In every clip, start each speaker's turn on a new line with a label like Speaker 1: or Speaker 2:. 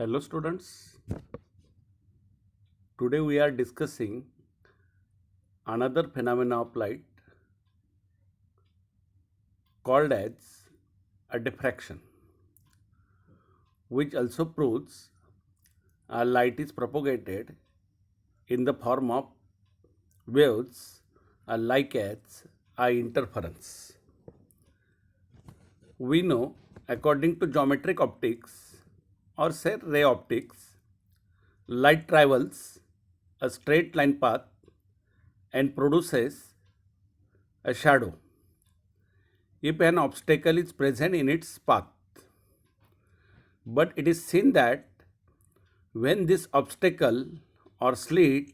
Speaker 1: Hello students, today we are discussing another phenomena of light called as a diffraction, which also proves a light is propagated in the form of waves like as a interference. We know according to geometric optics or say ray optics, light travels a straight line path and produces a shadow if an obstacle is present in its path. But it is seen that when this obstacle or slit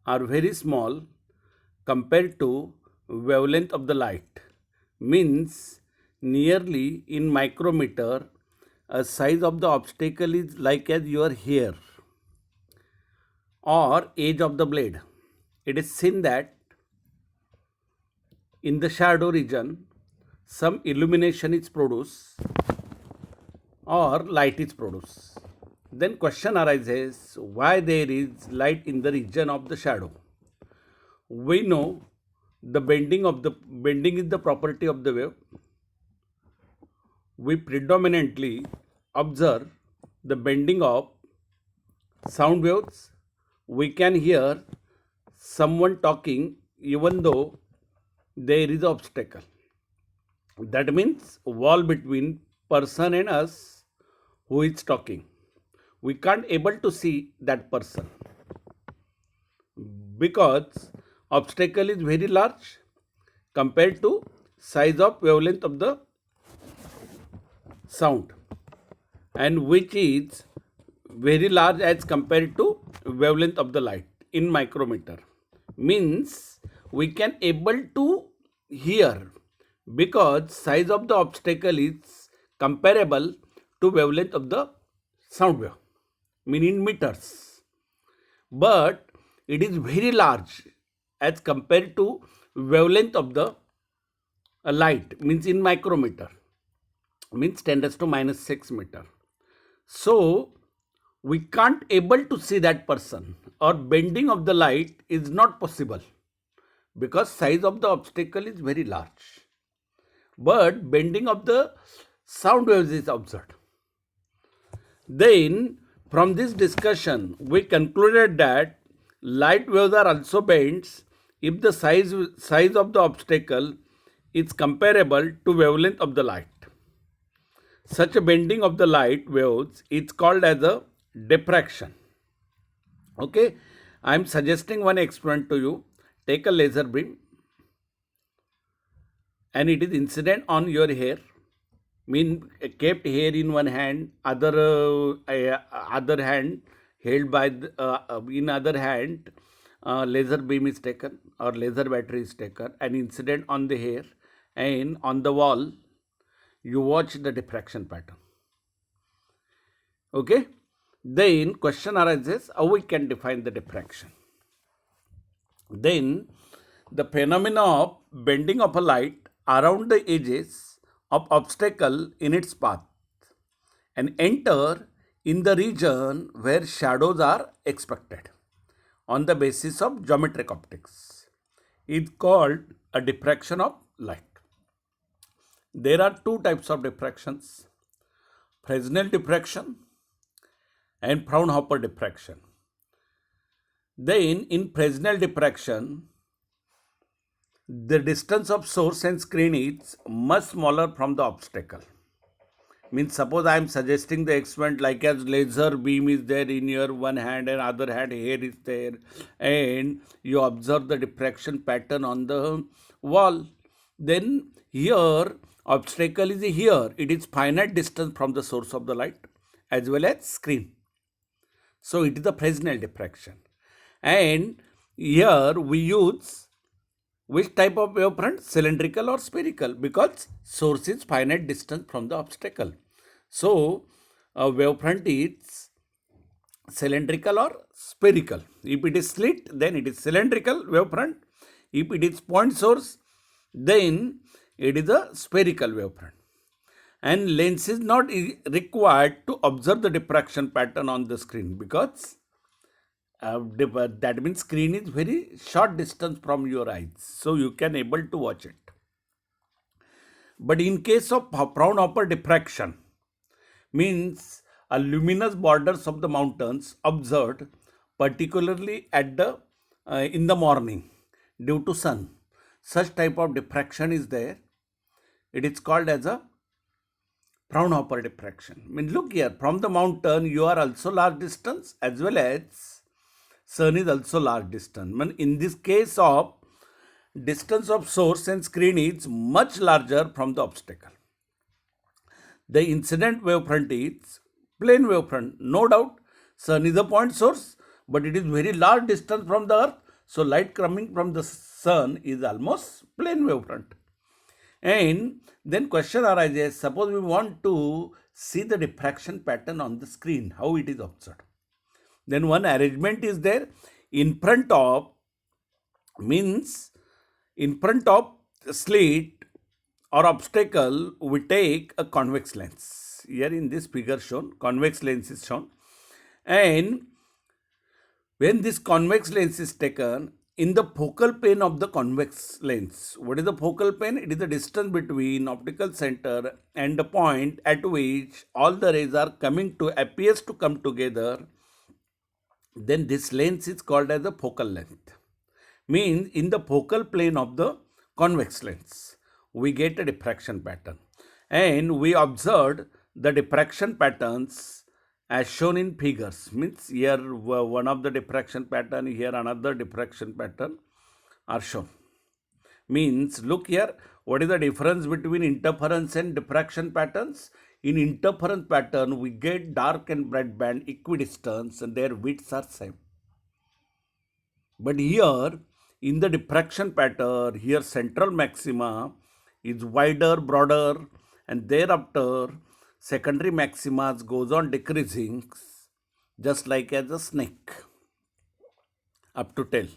Speaker 1: are very small compared to wavelength of the light, means nearly in micrometer, a size of the obstacle is like as your hair or edge of the blade. It is seen that in the shadow region some illumination is produced or light is produced. Then question arises why there is light in the region of the shadow. We know the bending is the property of the wave. We predominantly observe the bending of sound waves. We can hear someone talking even though there is obstacle. That means wall between person and us who is talking. We can't able to see that person because obstacle is very large compared to size of wavelength of the sound, and which is very large as compared to wavelength of the light in micrometer, means we can able to hear because size of the obstacle is comparable to wavelength of the sound wave, mean in meters, but it is very large as compared to wavelength of the light, means in micrometer, means 10 raised to minus 6 meter. So we can't able to see that person, or bending of the light is not possible because size of the obstacle is very large, but bending of the sound waves is observed. Then from this discussion we concluded that light waves are also bends if the size of the obstacle is comparable to wavelength of the light. Such a bending of the light waves is called as a diffraction. Okay, I am suggesting one experiment to you. Take a laser beam and it is incident on your hair, mean kept hair in one hand, other hand held by in other hand, laser beam is taken or laser battery is taken and incident on the hair, and on the wall you watch the diffraction pattern. Okay, then question arises how we can define the diffraction. Then the phenomena of bending of a light around the edges of obstacle in its path and enter in the region where shadows are expected on the basis of geometric optics is called a diffraction of light. There are two types of diffractions: Fresnel diffraction and Fraunhofer diffraction. Then in Fresnel diffraction, the distance of source and screen is much smaller from the obstacle. Means suppose I am suggesting the experiment like as laser beam is there in your one hand and other hand hair is there, and you observe the diffraction pattern on the wall. Then here obstacle is here, it is finite distance from the source of the light as well as screen. So it is the Fresnel diffraction. And here we use which type of wavefront? Cylindrical or spherical, because source is finite distance from the obstacle. So a wavefront is cylindrical or spherical. If it is slit, then it is cylindrical wavefront. If it is point source, then it is a spherical wavefront. and lens is not required to observe the diffraction pattern on the screen, because that means screen is very short distance from your eyes, so you can able to watch it. But in case of Fraunhofer diffraction, means a luminous borders of the mountains observed particularly at the in the morning due to sun, such type of diffraction is there. It is called as a Fraunhofer diffraction. I mean, look here, from the mountain you are also large distance, as well as sun is also large distance. I mean, in this case of distance of source and screen is much larger from the obstacle. The incident wavefront is plane wavefront. No doubt, sun is a point source, but it is very large distance from the earth. So light coming from the sun is almost plane wavefront. And then question arises, suppose we want to see the diffraction pattern on the screen, how it is observed. Then one arrangement is there. In front of, means in front of slit or obstacle, we take a convex lens. Here in this figure shown, convex lens is shown. And when this convex lens is taken, in the focal plane of the convex lens, what is the focal plane? It is the distance between optical center and the point at which all the rays are coming to, appears to come together. Then this lens is called as the focal length. Means in the focal plane of the convex lens, we get a diffraction pattern. And we observed the diffraction patterns as shown in figures. Means here one of the diffraction pattern, here another diffraction pattern are shown. Means look here, what is the difference between interference and diffraction patterns? In interference pattern, we get dark and bright band equidistant and their widths are same. But here in the diffraction pattern, here central maxima is wider, broader, and thereafter secondary maximas goes on decreasing, just like as a snake, up to tail,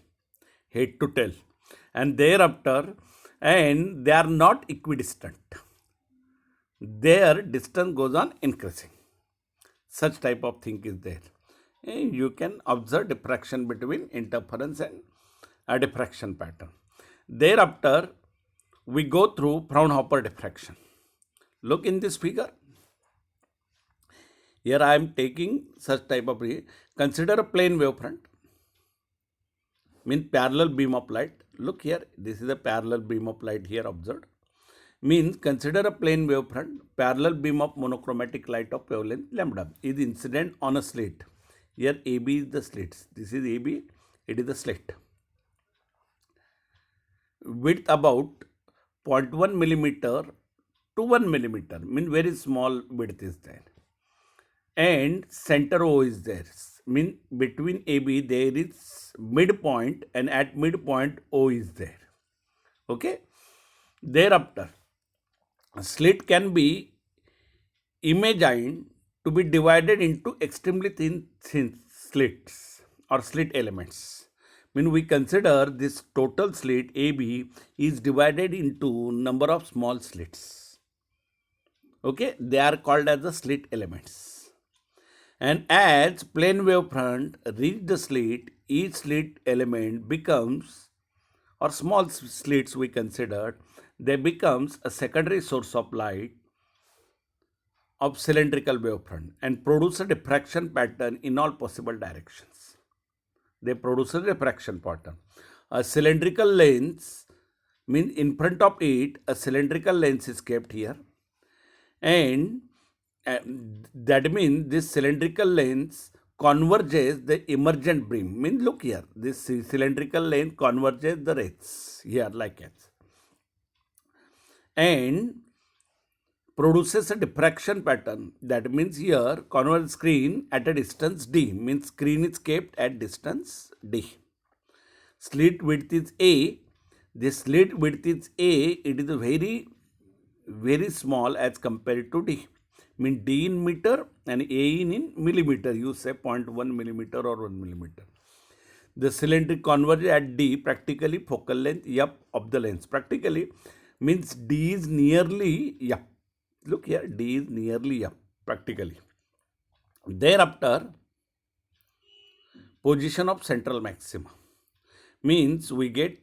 Speaker 1: head to tail, and thereafter, and they are not equidistant. Their distance goes on increasing. Such type of thing is there. And you can observe diffraction between interference and a diffraction pattern. Thereafter, we go through Fraunhofer diffraction. Look in this figure. Here I am taking such type of, consider a plane wavefront, means parallel beam of light. Look here, this is a parallel beam of light here observed. Means consider a plane wavefront, parallel beam of monochromatic light of wavelength lambda is incident on a slit. Here AB is the slit. This is AB, it is the slit. Width about 0.1 millimeter to 1 millimeter, means very small width is there. And center O is there. Mean between AB there is midpoint, and at midpoint O is there. Okay. Thereafter, slit can be imagined to be divided into extremely thin slits or slit elements. When we consider this total slit AB is divided into number of small slits. Okay, they are called as the slit elements. And as plane wavefront reach the slit, each slit element becomes, or small slits we considered, they becomes a secondary source of light of cylindrical wavefront and produce a diffraction pattern in all possible directions. They produce a diffraction pattern. A cylindrical lens, means in front of it, a cylindrical lens is kept here. And that means this cylindrical lens converges the emergent beam. Means look here, this cylindrical lens converges the rays here like as. And produces a diffraction pattern. That means here converge screen at a distance D, means screen is kept at distance D. Slit width is A. This slit width is A. It is very, very small as compared to D. Mean D in meter and A in millimeter. You say 0.1 millimeter or 1 millimeter. The cylindric converge at D, practically focal length F of the lens. Practically means D is nearly F. Look here, D is nearly up practically. Thereafter, position of central maxima means we get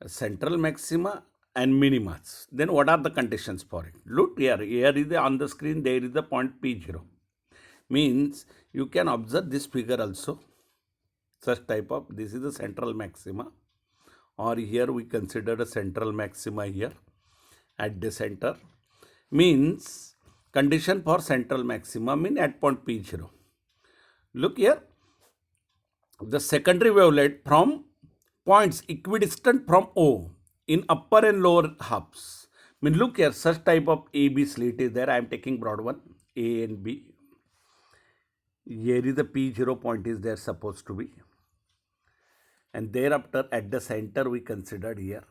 Speaker 1: central maxima and minimas. Then what are the conditions for it? Look here, on the screen, there is the point P0. Means you can observe this figure also. Such type of, this is the central maxima, or here we consider a central maxima here at the center. Means condition for central maxima mean at point P0. Look here, the secondary wavelet from points equidistant from O in upper and lower halves. Look here, such type of A, B slit is there. I am taking broad one, A and B. Here is the P0 point is there supposed to be. And thereafter at the center we considered here.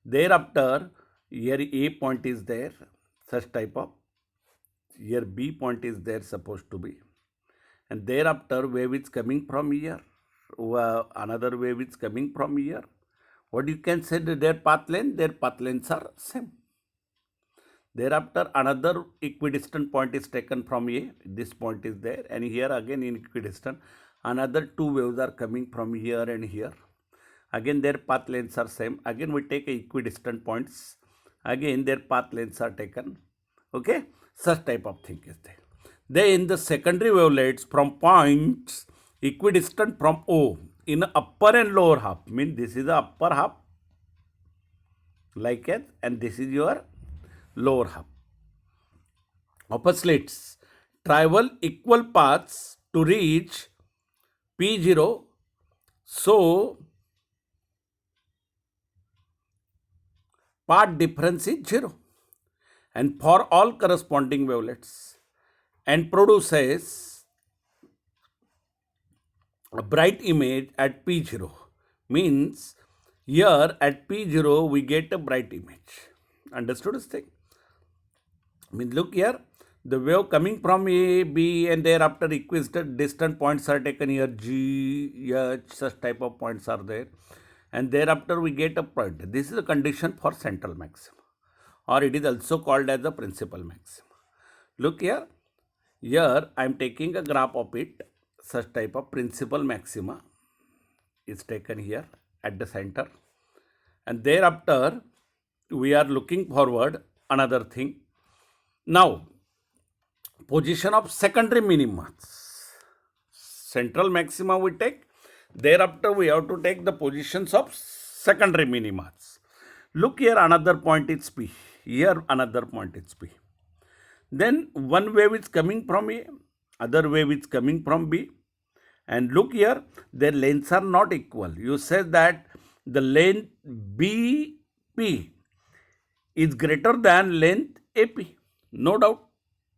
Speaker 1: Thereafter here A point is there, such type of. Here B point is there supposed to be. And thereafter wave is coming from here. Another wave is coming from here. What you can say, their path lengths are same. Thereafter another equidistant point is taken from A. This point is there, and here again in equidistant another two waves are coming from here and here. Again their path lengths are same. Again we take equidistant points. Again their path lengths are taken. Okay, such type of thing is there. Then the secondary wavelets from points equidistant from O in upper and lower half. Means this is the upper half like it, and this is your lower half of a slits travel equal paths to reach P0. So path difference is 0, and for all corresponding wavelets, and produces a bright image at P0. Means here at P0 we get a bright image. Understood this thing? Look here, the wave coming from A, B, and thereafter equidistant points are taken here, G, H, such type of points are there. And thereafter we get a point. This is a condition for central maxima, or it is also called as the principal maxima. Look here, I am taking a graph of it. Such type of principal maxima is taken here at the center. And thereafter we are looking forward another thing. Now, position of secondary minimas. Central maxima we take. Thereafter we have to take the positions of secondary minimas. Look here, another point is P. Here another point is P. Then one wave is coming from A, other wave is coming from B. And look here, their lengths are not equal. You said that the length BP is greater than length AP. No doubt.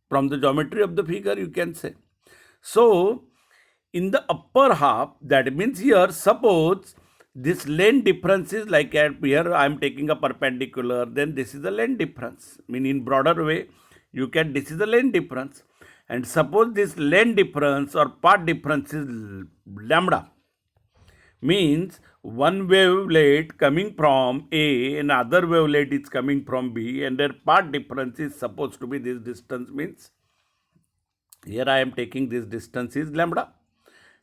Speaker 1: From the geometry of the figure you can say. So in the upper half, that means here, suppose this length difference is like here I am taking a perpendicular, then this is the length difference. In broader way, you can, this is the length difference. And suppose this length difference or path difference is lambda. Means one wavelet coming from A and other wavelet is coming from B, and their path difference is supposed to be this distance. Means here I am taking this distance is lambda,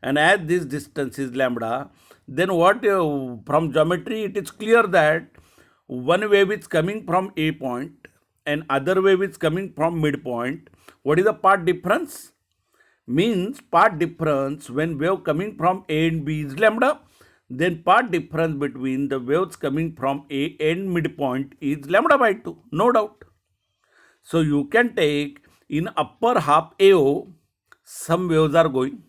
Speaker 1: and as this distance is lambda, then what from geometry it is clear that one wave is coming from A point and other wave is coming from midpoint. What is the path difference? Means path difference when wave coming from A and B is lambda, then path difference between the waves coming from A and midpoint is lambda by 2, no doubt. So you can take in upper half AO, some waves are going.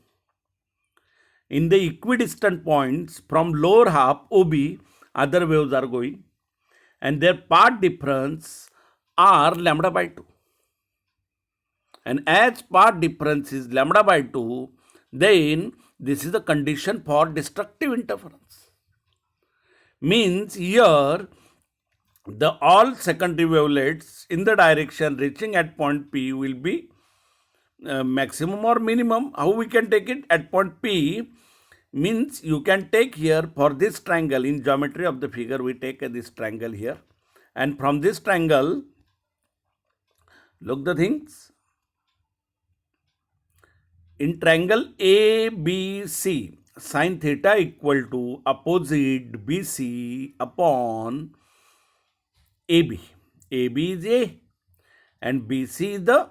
Speaker 1: In the equidistant points from lower half OB, other waves are going, and their path difference are lambda by 2. And as path difference is lambda by 2, then this is the condition for destructive interference. Means here the all secondary wavelets in the direction reaching at point P will be maximum or minimum. How we can take it at point P? Means you can take here for this triangle, in geometry of the figure we take this triangle here, and from this triangle Look the things. In triangle ABC, sin theta equal to opposite BC upon AB. AB is A and BC is the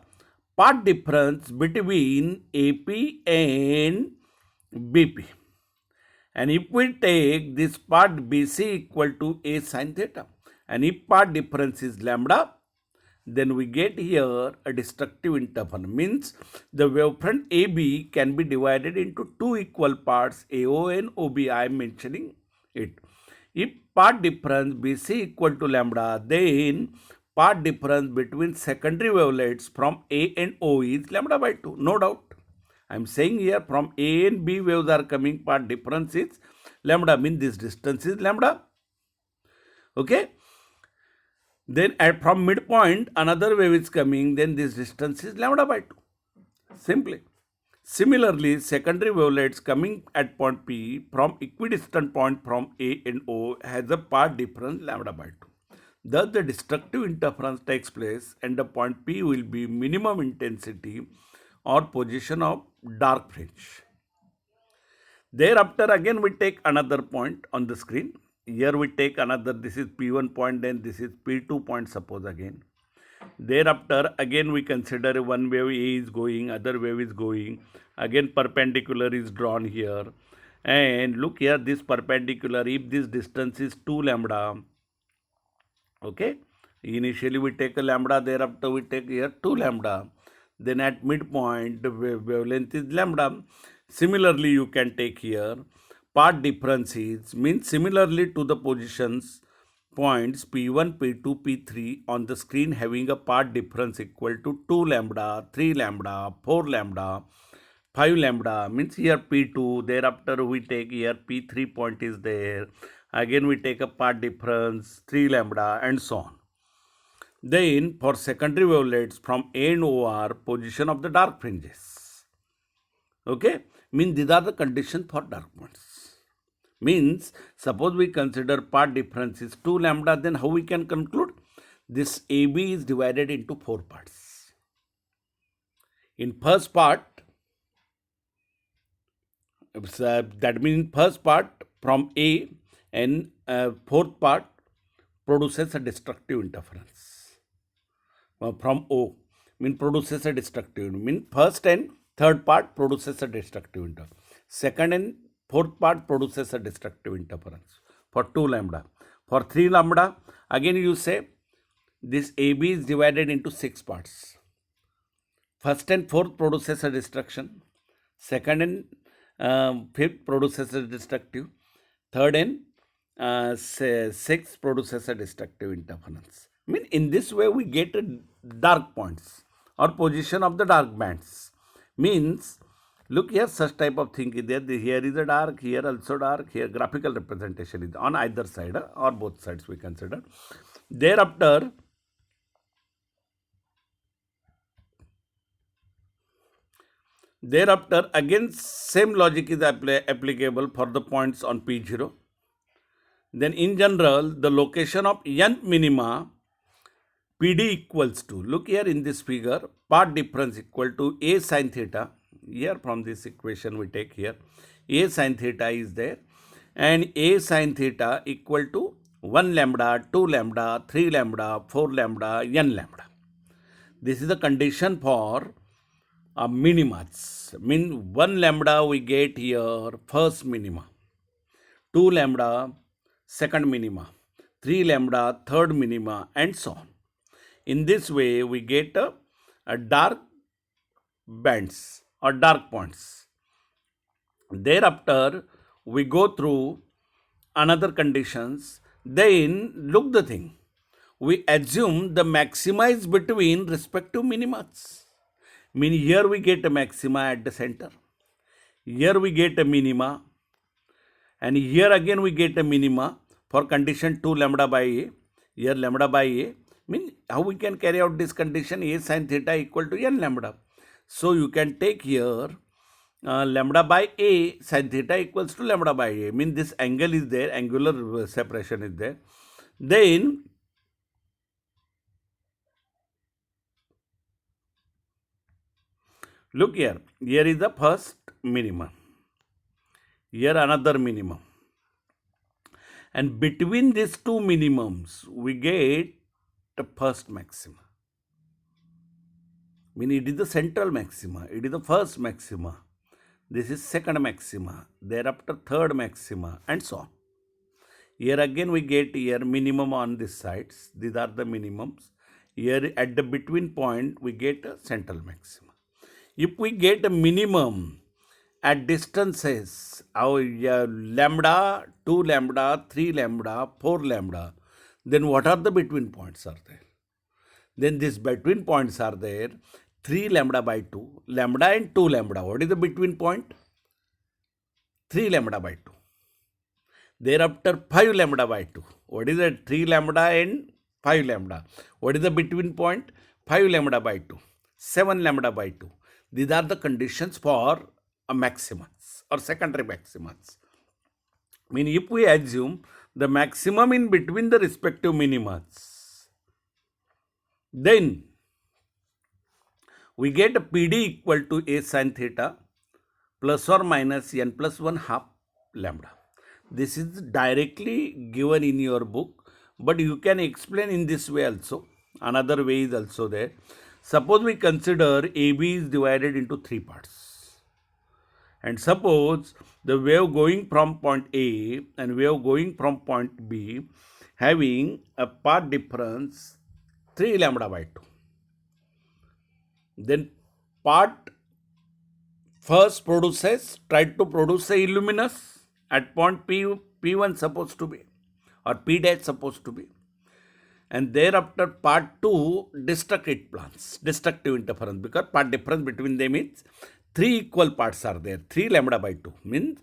Speaker 1: part difference between AP and BP. And if we take this part BC equal to A sin theta, and if part difference is lambda, then we get here a destructive interval. Means the wavefront AB can be divided into two equal parts, AO and OB. I am mentioning it. If part difference BC equal to lambda, then part difference between secondary wavelets from A and O is lambda by 2. No doubt. I am saying here from A and B waves are coming, part difference is lambda, means this distance is lambda. Okay. Then from midpoint another wave is coming, then this distance is lambda by 2. Simply. Similarly, secondary wavelets coming at point P from equidistant point from A and O has a part difference lambda by 2. Thus the destructive interference takes place and the point P will be minimum intensity or position of dark fringe. Thereafter again we take another point on the screen. Here we take another, this is P1 point, then this is P2 point, suppose again. Thereafter again we consider one wave A is going, other wave is going, again perpendicular is drawn here, and look here, this perpendicular, if this distance is 2 lambda, okay, initially we take a lambda, thereafter we take here 2 lambda, then at midpoint the wavelength is lambda. Similarly you can take here part differences, means similarly to the positions points P1, P2, P3 on the screen having a part difference equal to 2 lambda, 3 lambda, 4 lambda, 5 lambda, means here P2, thereafter we take here P3 point is there, again we take a part difference 3 lambda and so on. Then for secondary wavelets from A and O are position of the dark fringes. Okay, means these are the conditions for dark points. Means suppose we consider part difference is 2 lambda, then how we can conclude? This AB is divided into 4 parts. In first part, that means first part from A and fourth part produces a destructive interference. From O, mean produces a destructive, mean first and third part produces a destructive interference. Second and fourth part produces a destructive interference for 2 lambda. For 3 lambda, again you say this AB is divided into 6 parts. First and fourth produces a destruction. Second and fifth produces a destructive. Third and sixth produces a destructive interference. I mean, in this way we get dark points or position of the dark bands. Means, look here, such type of thing is there. Here is a dark, here also dark, here graphical representation is on either side or both sides we consider. Thereafter, again same logic is applicable for the points on P0. Then in general, the location of nth minima PD equals to, look here in this figure, part difference equal to A sin theta. Here from this equation we take here A sin theta is there, and A sin theta equal to 1 lambda, 2 lambda, 3 lambda, 4 lambda, n lambda. This is the condition for minimas. Mean 1 lambda we get here first minima, 2 lambda second minima, 3 lambda third minima, and so on. In this way we get a dark bands or dark points. Thereafter we go through another conditions. Then look the thing, we assume the maxima is between respective minimas. Mean here we get a maxima at the center, here we get a minima, and here again we get a minima for condition 2 lambda by A, here lambda by A. Mean how we can carry out this condition? A sin theta equal to n lambda. So you can take here lambda by A sin theta equals to lambda by A. Mean this angle is there, angular separation is there. Then Look here. Here is the first minimum. Here another minimum. And between these two minimums, we get the first maxima. Meaning it is the central maxima. It is the first maxima. This is second maxima. Thereafter third maxima, and so on. Here again we get here minimum on these sides. These are the minimums. Here at the between point we get a central maxima. If we get a minimum at distances lambda, 2 lambda, 3 lambda, 4 lambda, then what are the between points are there? Then these between points are there 3 lambda by 2, lambda and 2 lambda. What is the between point? 3 lambda by 2. Thereafter 5 lambda by 2. What is that? 3 lambda and 5 lambda. What is the between point? 5 lambda by 2. 7 lambda by 2. These are the conditions for a maximus or secondary maximus. Meaning if we assume the maximum in between the respective minimas, then we get PD equal to A sin theta plus or minus n plus 1 half lambda. This is directly given in your book, but you can explain in this way also. Another way is also there. Suppose we consider AB is divided into 3 parts. And suppose the wave going from point A and wave going from point B having a path difference 3 lambda by 2. Then part first try to produce a illuminous at point P1 supposed to be, or P dash supposed to be. And thereafter part 2 destructive interference, because part difference between them is 3 equal parts are there. 3 lambda by 2 means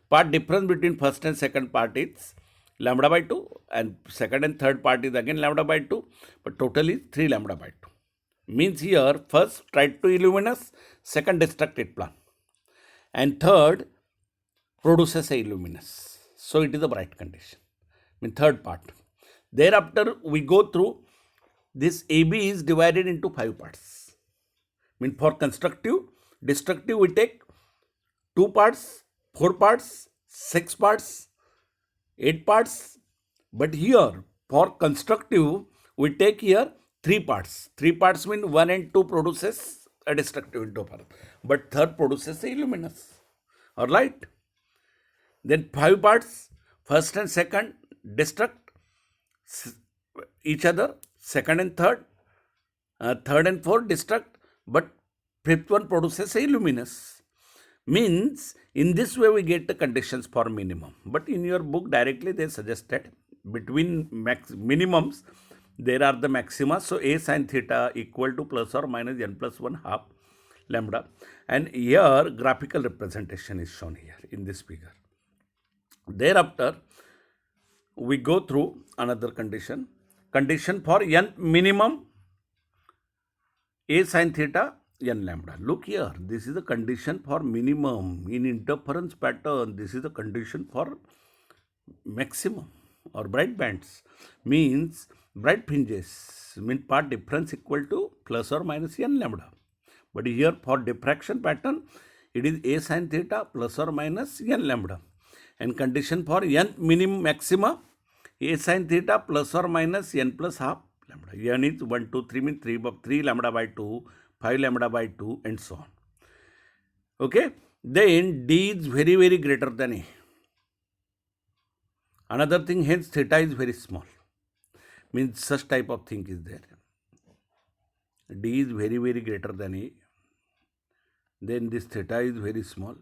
Speaker 1: part difference between first and second part is lambda by 2, and second and third part is again lambda by 2, but total is 3 lambda by 2. Means here first try to illuminous, second destructive plan, and third produces a illuminous. So it is a bright condition. Third part. Thereafter we go through this AB is divided into 5 parts. For constructive, destructive we take 2 parts, 4 parts, 6 parts, 8 parts. But here for constructive we take here 3 parts. 3 parts mean 1 and 2 produces a destructive interference, but third produces a luminous or light. Then 5 parts, first and second destruct each other, second and third, third and fourth destruct, but fifth one produces a luminous. Means in this way we get the conditions for minimum. But in your book directly they suggested between minimums there are the maxima. So A sin theta equal to plus or minus n plus 1 half lambda. And here graphical representation is shown here in this figure. Thereafter we go through another condition. Condition for n minimum A sin theta n lambda. Look here, this is the condition for minimum in interference pattern. This is the condition for maximum or bright bands. Means bright fringes mean part difference equal to plus or minus n lambda. But here for diffraction pattern it is A sin theta plus or minus n lambda. And condition for n minimum maxima A sin theta plus or minus n plus half lambda. N is 1, 2, 3 means 3 lambda by 2, 5 lambda by 2 and so on. Okay. Then D is very, very greater than A. Another thing, hence theta is very small. Means such type of thing is there. D is very, very greater than A. Then this theta is very small.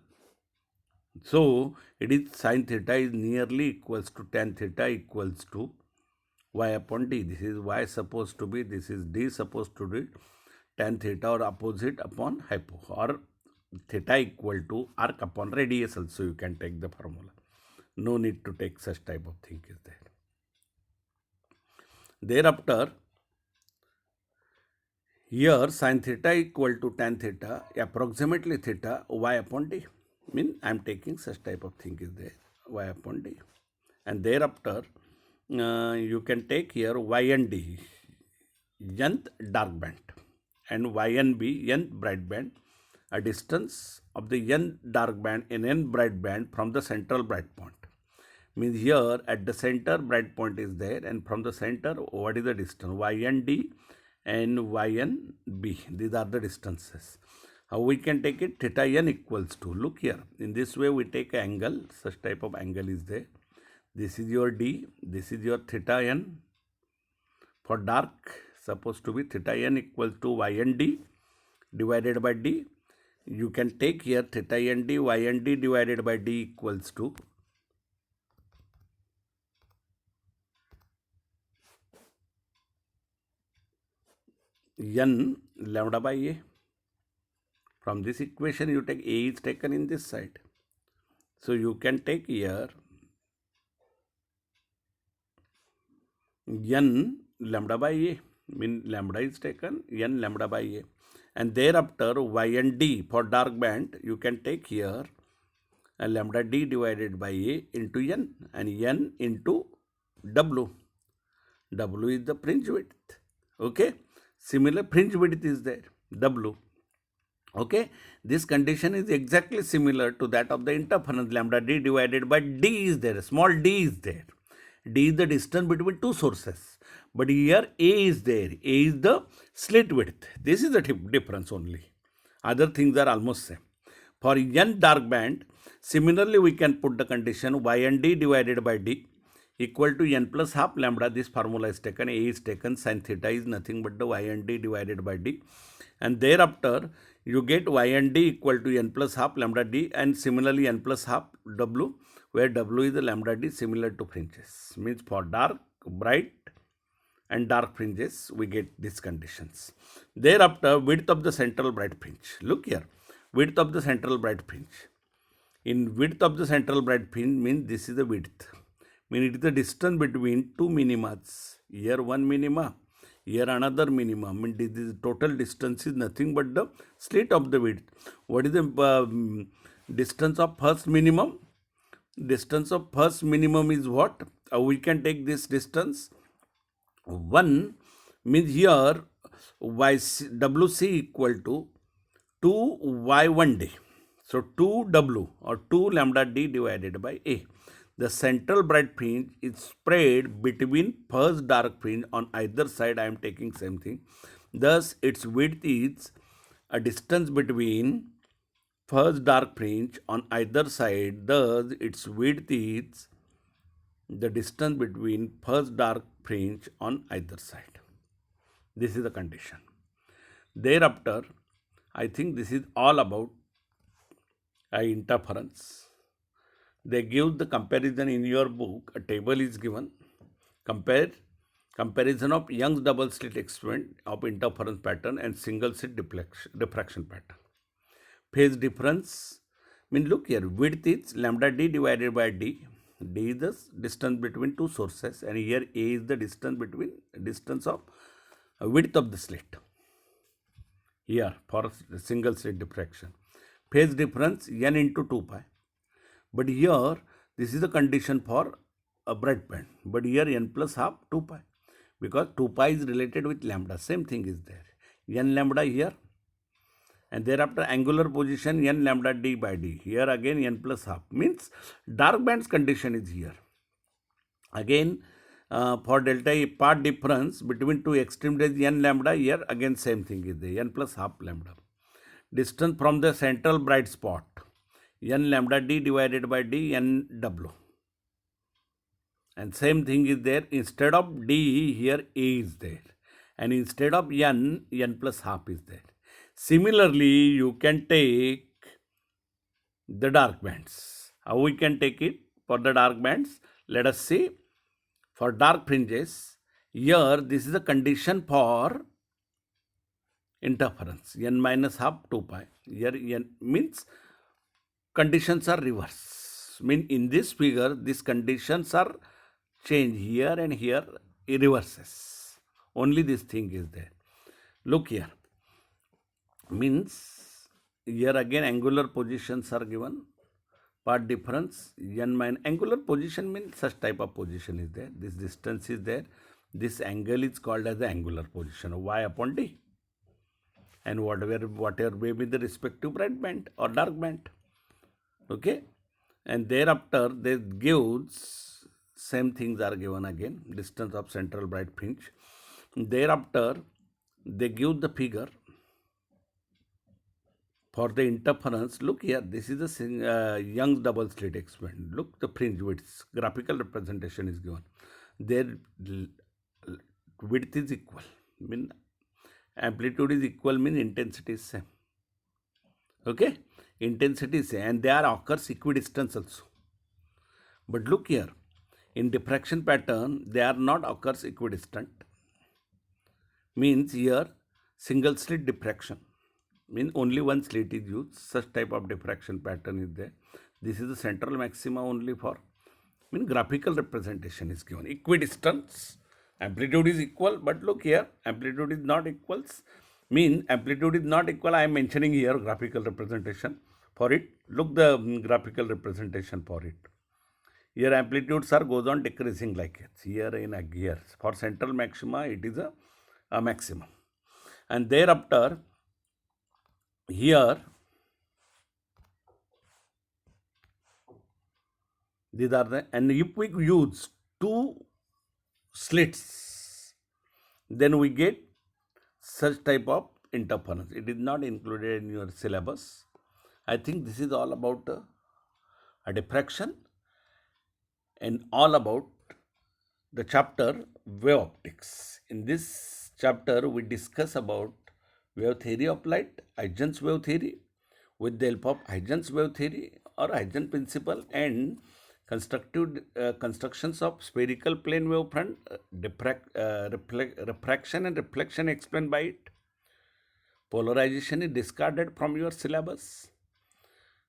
Speaker 1: So it is sin theta is nearly equals to tan theta equals to y upon d. This is y supposed to be, this is d supposed to be tan theta or opposite upon hypo, or theta equal to arc upon radius also you can take the formula. No need to take such type of thing is there. Thereafter here sin theta equal to tan theta approximately theta y upon d. I am taking such type of thing is there, y upon d. And thereafter you can take here y and d, nth dark band, and y and b, nth bright band, a distance of the n dark band and n bright band from the central bright point. Means here at the center bright point is there, and from the center what is the distance? Yn d and Yn b. These are the distances. How we can take it? Theta n equals to, look here, in this way we take an angle, such type of angle is there. This is your d, this is your theta n. For dark, supposed to be theta n equals to Yn d divided by d. You can take here theta n d, Yn d divided by d equals to n lambda by a. From this equation you take a is taken in this side. So you can take here n lambda by a, mean lambda is taken, n lambda by a. And thereafter Yn d for dark band you can take here a lambda d divided by a into n, and n into w. W is the fringe width. Okay, similar fringe width is there, w. Okay, this condition is exactly similar to that of the interference. Lambda d divided by d is there, small d is there. D is the distance between two sources, but here a is there. A is the slit width. This is the difference only. Other things are almost same. For n dark band, similarly we can put the condition Yn d divided by d equal to n plus half lambda. This formula is taken, a is taken, sin theta is nothing but the Yn d divided by d, and thereafter you get Yn d equal to n plus half lambda d, and similarly n plus half w, where w is the lambda d, similar to fringes. Means for dark, bright and dark fringes we get these conditions. Thereafter width of the central bright fringe. Look here, width of the central bright fringe. In width of the central bright fringe means this is the width. Mean it is the distance between two minimas. Here one minima, here another minimum. I mean, this total distance is nothing but the slit of the width. What is the distance of first minimum? Distance of first minimum is what? We can take this distance 1, means here WC equal to 2y1d. So 2w or 2 lambda d divided by a. The central bright fringe is spread between first dark fringe on either side. I am taking same thing. Thus, its width is a distance between first dark fringe on either side. Thus, its width is the distance between first dark fringe on either side. This is the condition. Thereafter, I think this is all about interference. They give the comparison in your book. A table is given. Comparison of Young's double slit experiment of interference pattern and single slit diffraction pattern. Phase difference. Mean look here. Width is lambda d divided by d. D is the distance between two sources, and here a is the distance of width of the slit. Here for single slit diffraction. Phase difference n into 2 pi. But here, this is the condition for a bright band. But here n plus half 2 pi. Because 2 pi is related with lambda. Same thing is there. N lambda here. And thereafter angular position n lambda d by d. Here again n plus half. Means dark band's condition is here. Again, for delta A part difference between two extremities n lambda, here again same thing is there. N plus half lambda. Distance from the central bright spot. N lambda d divided by d n w. And same thing is there. Instead of d, here a is there. And instead of n plus half is there. Similarly, you can take the dark bands. How we can take it for the dark bands? Let us see. For dark fringes, here this is the condition for interference. N minus half 2 pi. Here n means conditions are reverse. Mean in this figure, these conditions are changed here and here, it reverses. Only this thing is there. Look here. Means here again angular positions are given. Part difference n minus angular position means such type of position is there. This distance is there. This angle is called as the angular position, y upon d. and whatever may be the respective bright band or dark band. Okay, and thereafter they gives same things are given again, distance of central bright fringe. Thereafter they give the figure for the interference. Look here, this is a Young's double slit experiment. Look, the fringe width, graphical representation is given. Their width is equal, mean amplitude is equal, mean intensity is same. Okay, intensity is same, and they are occurs equidistant also. But look here, in diffraction pattern, they are not occurs equidistant. Means here single slit diffraction, means only one slit is used. Such type of diffraction pattern is there. This is the central maxima only for, mean graphical representation is given. Equidistance, amplitude is equal, but look here, amplitude is not equals. Mean amplitude is not equal. I am mentioning here graphical representation for it. Look the graphical representation for it. Here amplitudes are goes on decreasing like it. Here in a gear for central maxima it is a maximum, and thereafter here these are the, and if we use two slits, then we get such type of interference. It is not included in your syllabus. I think this is all about a diffraction and all about the chapter wave optics. In this chapter, we discuss about wave theory of light, Huygens wave theory, with the help of Huygens wave theory or Huygens principle, and constructions of spherical plane wavefront, refraction and reflection explained by it. Polarization is discarded from your syllabus.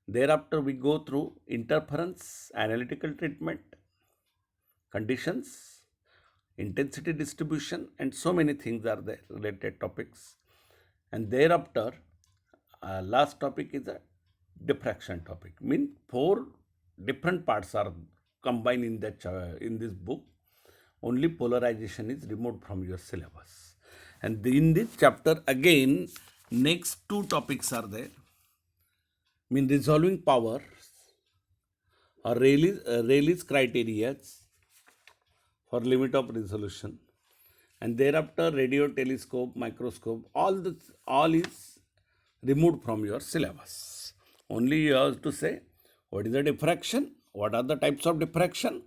Speaker 1: Thereafter, we go through interference, analytical treatment, conditions, intensity distribution, and so many things are there, related topics. And thereafter, last topic is a diffraction topic. Mean 4 different parts are combined in that in this book. Only polarization is removed from your syllabus. And in this chapter again, next 2 topics are there. Mean resolving power or Rayleigh's criteria for limit of resolution, and thereafter radio telescope, microscope, all is removed from your syllabus. Only you have to say what is the diffraction, what are the types of diffraction,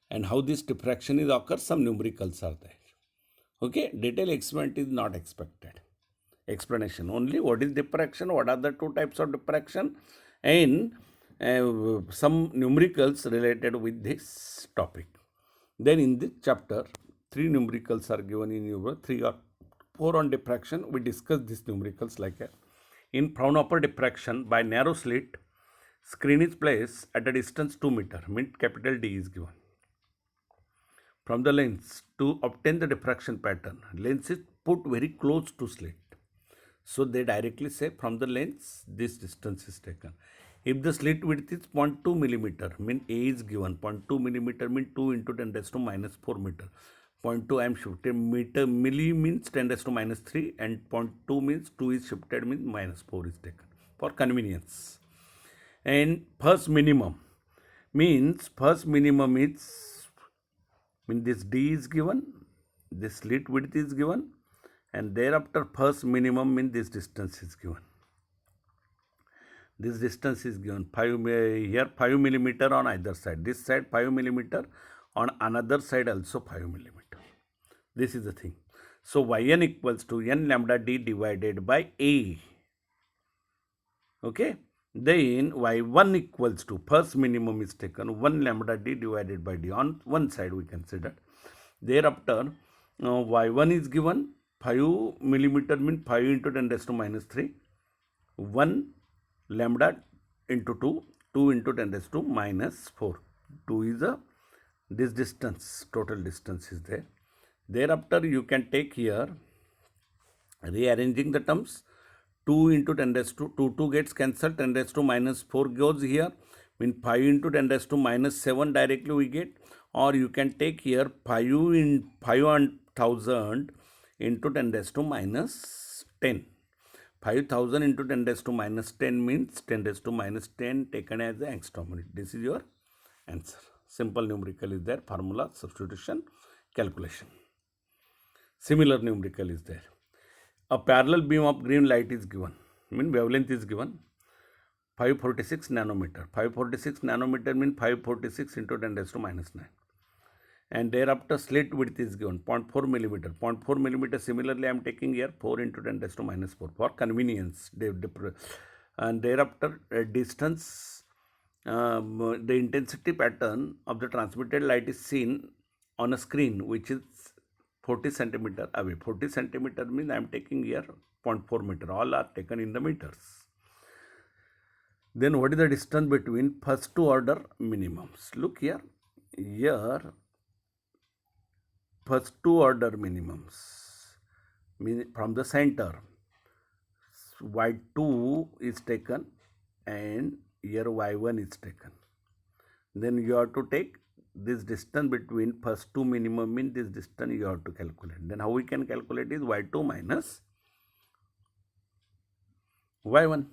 Speaker 1: and how this diffraction is occurs. Some numericals are there. Okay, detailed experiment is not expected. Explanation only what is diffraction, what are the 2 types of diffraction, and some numericals related with this topic. Then in this chapter, 3 numericals are given in your 3 or 4 on diffraction. We discuss these numericals like in Fraunhofer diffraction by narrow slit, screen is placed at a distance 2 meter, means capital D is given from the lens. To obtain the diffraction pattern, lens is put very close to slit. So they directly say from the lens this distance is taken. If the slit width is 0.2 millimeter, mean A is given 0.2 millimeter, mean 2 into 10 raised to minus 4 meter. 0.2 I am shifted, meter, milli means 10 raised to minus 3, and 0.2 means 2 is shifted, means minus 4 is taken for convenience. And first minimum means this D is given, this slit width is given, and thereafter first minimum means this distance is given. This distance is given 5 millimeter on either side. This side 5 millimeter, on another side also 5 millimeter. This is the thing. So yn equals to n lambda d divided by A. Okay. Then y1 equals to first minimum is taken 1 lambda d divided by d. On one side we consider. Thereafter y1 is given 5 millimeter, means 5 into 10 raised to minus 3. 1 lambda into 2, 2 into 10 raised to minus 4. 2 is this distance, total distance is there. Thereafter you can take here, rearranging the terms, 2 into 10 raised to 2 gets cancelled, 10 raised to minus 4 goes here, mean 5 into 10 raised to minus 7 directly we get, or you can take here 5,000 into 10 raised to minus 10. 5000 into 10 raised to minus 10 means 10 raised to minus 10 taken as the angstrom unit. This is your answer. Simple numerical is there, formula, substitution, calculation. Similar numerical is there. A parallel beam of green light is given, wavelength is given 546 nanometer. 546 nanometer means 546 into 10 raised to minus 9. And thereafter slit width is given 0.4 millimeter. 0.4 millimeter, similarly I am taking here 4 into 10 raised to minus 4 for convenience. And thereafter distance, the intensity pattern of the transmitted light is seen on a screen which is 40 centimeter away. 40 centimeter means I am taking here 0.4 meter. All are taken in the meters. Then what is the distance between first two order minimums? Look here. Here first two order minimums mean from the center y2 is taken and here y1 is taken. Then you have to take this distance between first two minimum, means this distance you have to calculate. Then how we can calculate is y2 minus y1.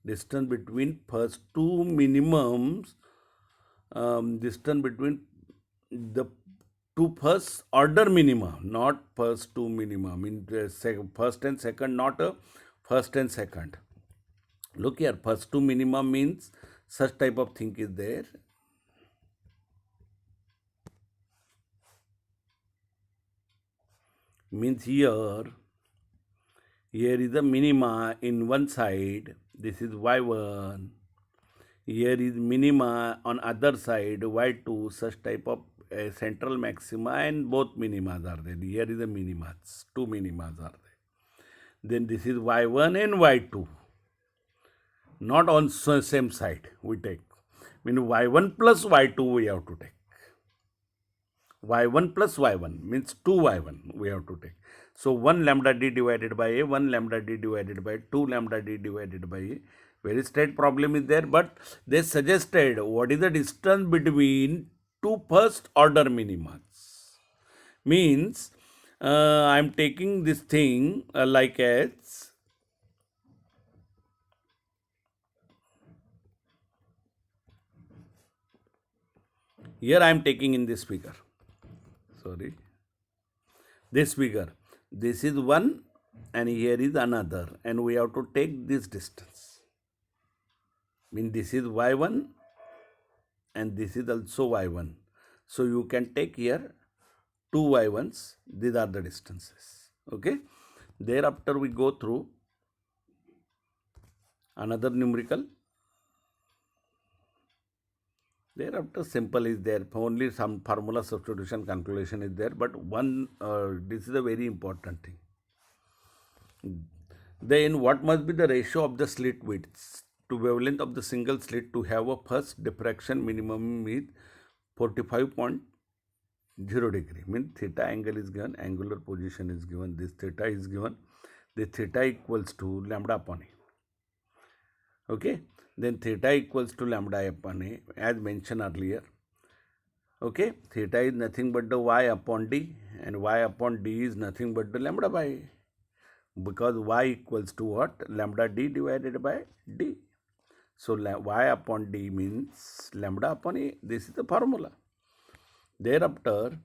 Speaker 1: Distance between first two minimums, distance between the two first order minima, not first two minima, means first and second, not first and second. Look here, first two minima means such type of thing is there. Means here is a minima in one side, this is y1. Here is minima on other side, y2, such type of central maxima, and both minimas are there. Here is the minimas, two minimas are there. Then this is y1 and y2. Not on same side we take. Mean y1 plus y2 we have to take. y1 plus y1 means 2y1 we have to take. So 1 lambda d divided by a, 1 lambda d divided by 2 lambda d divided by a. Very straight problem is there, but they suggested what is the distance between two first order minimas. Means I am taking this thing like as here I am taking in this figure. This figure. This is one and here is another, and we have to take this distance. Mean this is y1 and this is also y1. So you can take here two y1s. These are the distances. Okay. Thereafter we go through another numerical. Thereafter simple is there. Only some formula substitution calculation is there. But one, this is a very important thing. Then what must be the ratio of the slit widths to wavelength of the single slit to have a first diffraction minimum with 45.0 degree? Means theta angle is given, angular position is given, this theta is given, the theta equals to lambda upon a. Okay, then theta equals to lambda upon a as mentioned earlier. Okay, theta is nothing but the y upon d, and y upon d is nothing but the lambda by a, because y equals to what? Lambda d divided by d. So y upon d means lambda upon a. This is the formula. Thereafter,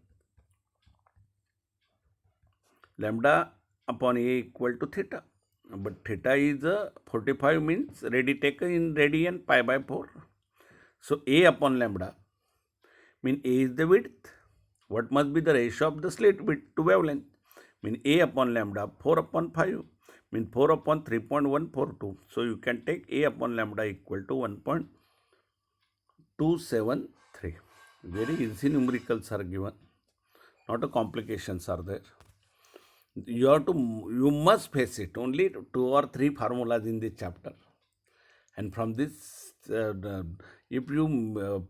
Speaker 1: lambda upon a equal to theta. But theta is 45 means taken in radian pi by 4. So a upon lambda mean a is the width. What must be the ratio of the slit width to wavelength? Mean a upon lambda 4 upon 5. Mean 4 upon 3.142. So you can take a upon lambda equal to 1.273. Very easy numericals are given. Not a complications are there. You must face it. Only 2 or 3 formulas in this chapter. And from this, if you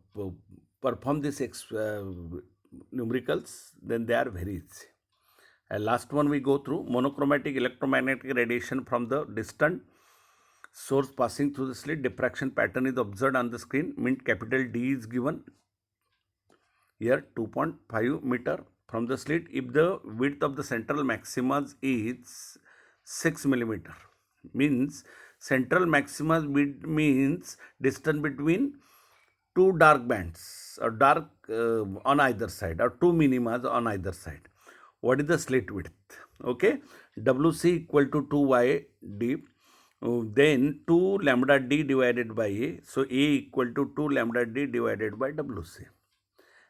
Speaker 1: perform this numericals, then they are very easy. Last one we go through monochromatic electromagnetic radiation from the distant source passing through the slit. Diffraction pattern is observed on the screen. Mean capital D is given here 2.5 meter from the slit if the width of the central maxima is 6 millimeter. Means central maxima width means distance between two dark bands or dark on either side or two minimas on either side. What is the slit width? Okay, WC equal to 2y_d. Then 2 lambda d divided by A. So A equal to 2 lambda d divided by WC.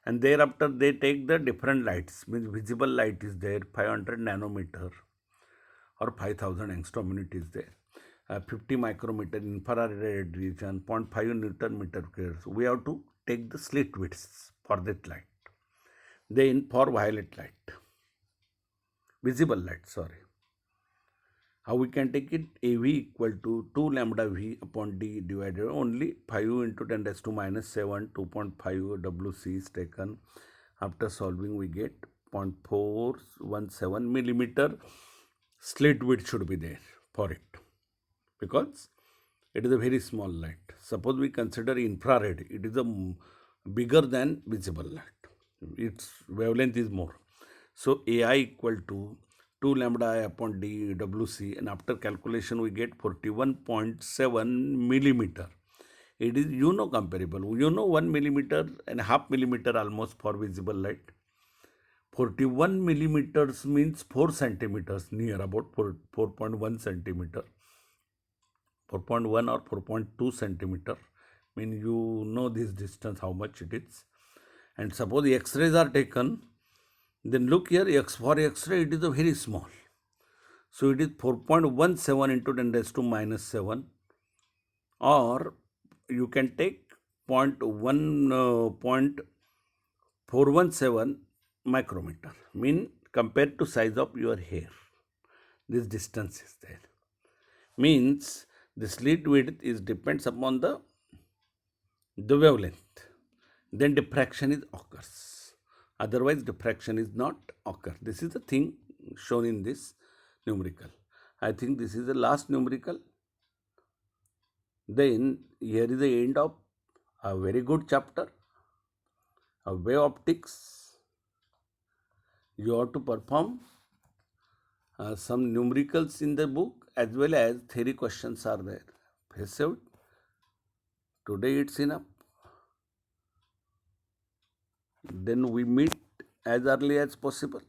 Speaker 1: And thereafter they take the different lights, means visible light is there, 500 nanometer or 5000 angstrom unit is there. 50 micrometer infrared region, 0.5 Newton meter square. So we have to take the slit widths for that light. Then for violet light, visible light, sorry. How we can take it? AV equal to 2 lambda V upon D divided only 5 into 10 raised to minus 7, 2.5 WC is taken. After solving we get 0.417 millimeter slit width should be there for it, because it is a very small light. Suppose we consider infrared, it is a bigger than visible light. Its wavelength is more. So AI equal to 2 lambda I upon D WC, and after calculation we get 41.7 millimeter. It is comparable. 1 millimeter and half millimeter almost for visible light. 41 millimeters means 4 centimeters, near about 4.1 centimeter. 4.1 or 4.2 centimeter. This distance how much it is. And suppose the X-rays are taken, then look here, for X-ray it is a very small. So it is 4.17 into 10 raised to minus 7, or you can take 0.417 micrometer. Compared to size of your hair, this distance is there. Means the slit width is depends upon the wavelength. Then diffraction is occurs. Otherwise diffraction is not occur. This is the thing shown in this numerical. I think this is the last numerical. Then here is the end of a very good chapter, a wave optics. You have to perform some numericals in the book as well as theory questions are there. Today it's enough. Then we meet as early as possible.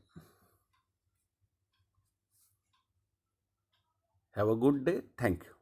Speaker 1: Have a good day. Thank you.